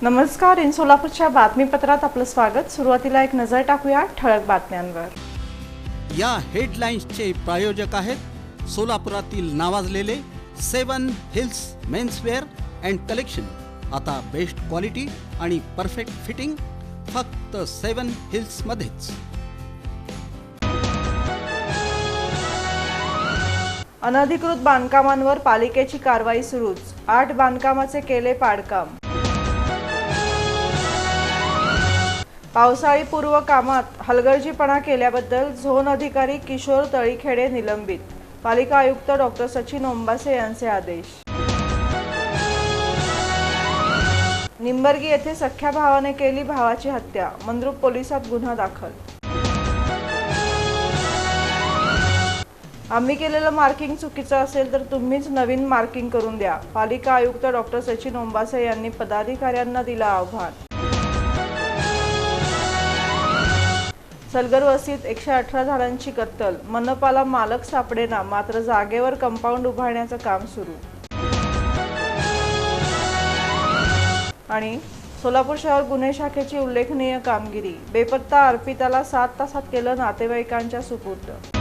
नमस्कार. इन सोलापूरच्या बातमीपत्रात आपलं स्वागत. सुरुवातीला एक नजर टाकूया ठळक बातम्यांवर. या हेडलाईन्सचे प्रायोजक आहेत सोलापुरातील नावाजलेले 7 हिल्स मेन्सवेअर अँड कलेक्शन. आता बेस्ट क्वालिटी आणि परफेक्ट फिटिंग फक्त 7 हिल्स मध्येच. अनधिकृत बांधकामांवर पालिकेची कारवाई सुरूच. 8 बांधकामाचे केले पाडकाम. पावसाळी पूर्व कामात हलगर्जीपणा केल्याबद्दल झोन अधिकारी किशोर तळीखेडे निलंबित. पालिका आयुक्त डॉक्टर सचिन ओंबासे यांचे आदेश. निंबर्गी येथे सख्ख्या भावाने केली भावाची हत्या. मंद्रुप पोलिसात गुन्हा दाखल. आम्ही केलेलं मार्किंग चुकीचं असेल तर तुम्हीच नवीन मार्किंग करून द्या. पालिका आयुक्त डॉक्टर सचिन ओंबासे यांनी पदाधिकाऱ्यांना दिलं आव्हान. सलगर वस्तीत 118 झाडांची कत्तल. मनपाला मालक सापडेना, मात्र जागेवर कंपाऊंड उभारण्याचं काम सुरू. आणि सोलापूर शहर गुन्हे शाखेची उल्लेखनीय कामगिरी. बेपत्ता अर्पिताला 7 तासात केलं नातेवाईकांच्या सुपूर्द.